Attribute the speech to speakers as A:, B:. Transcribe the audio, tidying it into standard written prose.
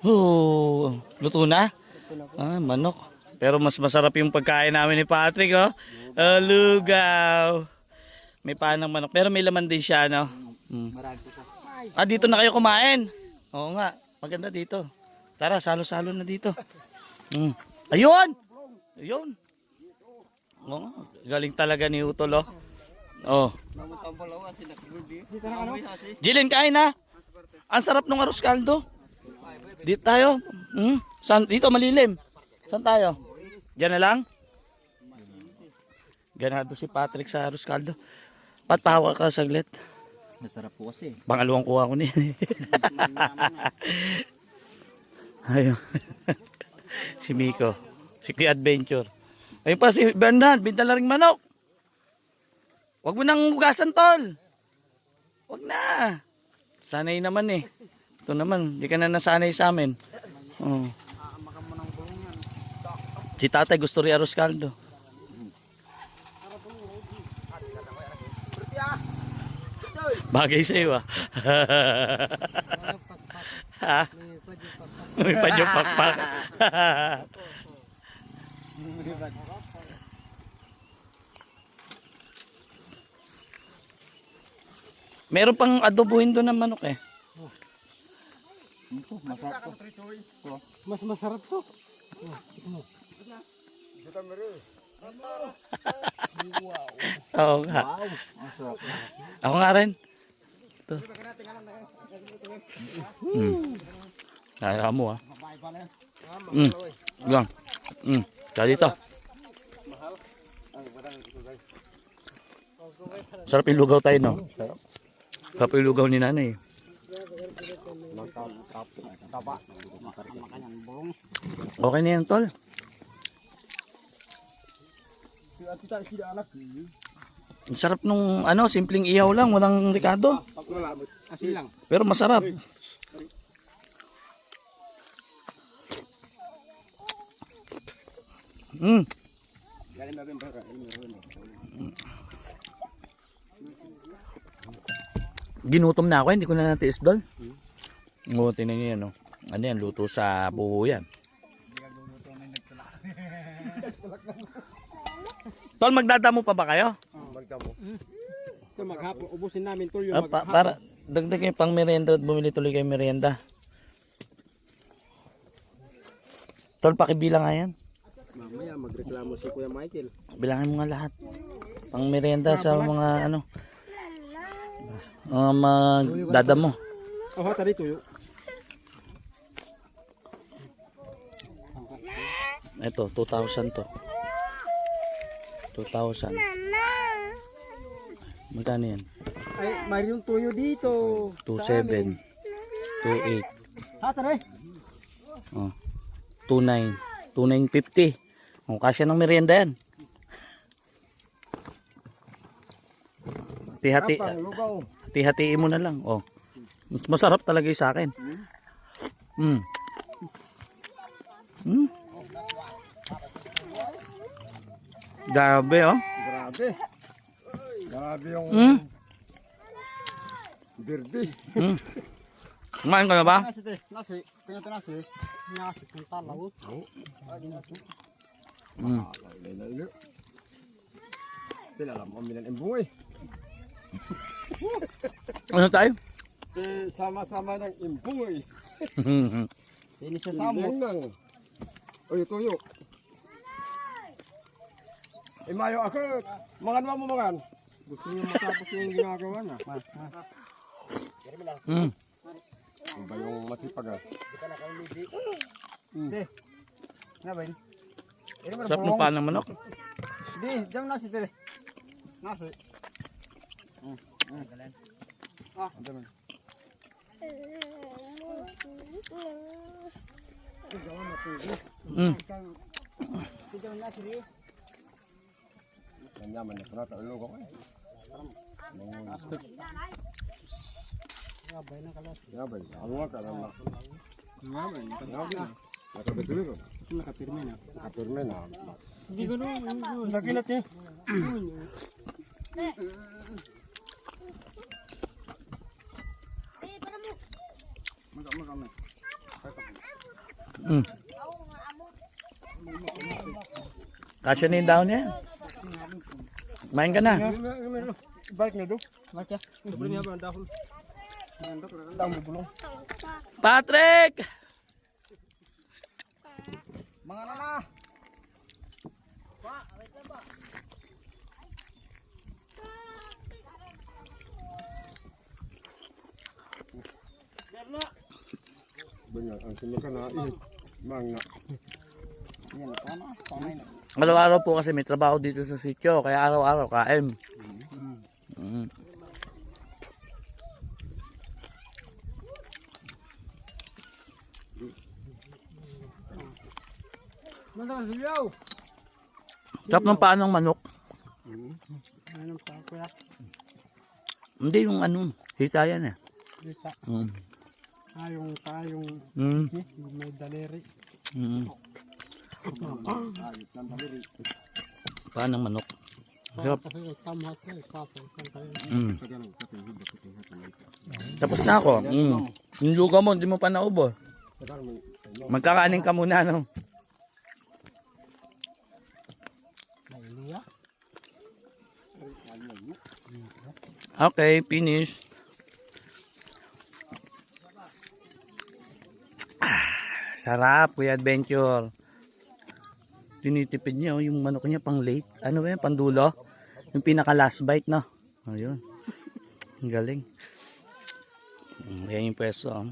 A: Oh, luto na? Ah, manok. Pero mas masarap yung pagkain namin ni Patrick, oh. Oh, lugaw. May panang manok. Pero may laman din siya, no? Ah, dito na kayo kumain. Oo nga. Maganda dito. Tara, salo-salo na dito. Ayun! Ayun. Oo nga. Galing talaga ni Utol, oh. Oh. Jilin, kain na. Ang sarap ng arroz caldo. Dito tayo. Dito malilim. Saan tayo? Diyan na lang? Ganado si Patrick sa arroz caldo. Patpawa ka saglit.
B: Masarap po kasi.
A: Pangalawang kuha ko niya. Ayun. Si Miko. Si Kuya Adventure. Ayun pa si Bernard. Bintala ring manok. Huwag mo nang hugasan, tol. Huwag na. Sanay naman eh. Ito naman. Di ka na nasanay sa amin. Oh. Si tatay gusto rin arroz caldo. Bagay sa iyo ah. Ha? May padyopakpak. Meron pang adobohin doon ng manok eh.
B: Masarap to.
C: Mas masarap to.
A: Oo nga.
B: Masarap.
A: Ako nga rin. Ito. Kaya mo ah. Lang. Kaya dito. Sarap yung lugaw tayo, no? Sarap yung lugaw ni nanay. Okay na yan, tol. Ang sarap nung ano, simpleng ihaw lang, walang ricado.
C: Asin lang.
A: Pero masarap. Ginutom na ako, hindi ko na natiis doon. Oo, tingnan niyo yan, no? Ano yan, luto sa buho yan. Tol, magdadamo pa ba kayo?
C: Ito maghapon, ubusin namin tol yung maghapon.
A: Para dagdag kayo pang merienda at bumili tuloy kayo merienda. Tol, pakibilang nga yan.
C: Mamaya magreklamo si Kuya Michael.
A: Bilangin mo nga lahat. Pang merienda sa mga ano. Magdadamo.
C: Oh, tari tuyo.
A: Ito, 2,000 to. 2,000. Magkano yan?
C: Ay, mayroong tuyo dito.
A: 2,700. 2,800.
C: Ha, tari.
A: Oh. 2,900. 2,950. Oh, kasya ng merienda yan. Hati-hatiin mo na lang. Oh. Masarap talaga yung sa akin. Grabe oh.
C: Grabe. Grabe yung birdi.
A: Kumain ka na ba?
C: Nasi, te. Nasi. Kanya nasi. Nasi kung talaw. Pila lang mo milan embuoy.
A: Ano tayo?
C: Sama-sama ng imbuoy. Ini sa samo. Oy, tuyo. Imayo ako. Mangan mo mangan. Gusto niyo matapos yung ginagawa na. Ba yung masipag ah. Hindi. Nga ba yun?
A: Sarap ng paan ng manok.
C: Hindi, dyan nasi tiri. Nasi. Ah, dyan. Nyaman na pala tayo ko eh. Ngabay na kalas. Ngabay. Ang mga kalam na. Ngabay. Ngabay. Nakabituloy ko. Nakapirme na. Nakapirme na. Hindi ko na. Nakilat eh. Magkama.
A: Mm. Kasya na yung daon niya. Main ka na.
C: Balik na do. Balik ya. Sabi niya ba ang dahon? Ang dahon bulong.
A: Patrick!
B: Mga nana!
C: Benar, ang sinikan na mga.
B: Yan, tama. Tama na.
A: Araw-araw po kasi may trabaho dito sa sityo, kaya araw-araw kain. Mm.
C: Manda siyaw.
A: Sarap ng paanong manok.
C: Anong pa kuya?
A: Hindi yung ano, hita yan eh.
C: Kita.
A: Mm.
C: Yung
A: Mm.
C: may daliri.
A: Mm. Paanong manok. Sarap.
C: Kasi tama ka kaso kan tayo.
A: Mm. Tapos na ako. Mm. Yung lugaw mo, hindi mo pa naubo. Magkakanin ka muna, no? Okay, finish. Sarap, Kuya Adventure. Tinitipid niya, oh, yung manok niya pang late. Ano ba yan, pandulo? Yung pinaka last bite, no? Ayun. Ang galing. Ayan yung pwesto. Oh.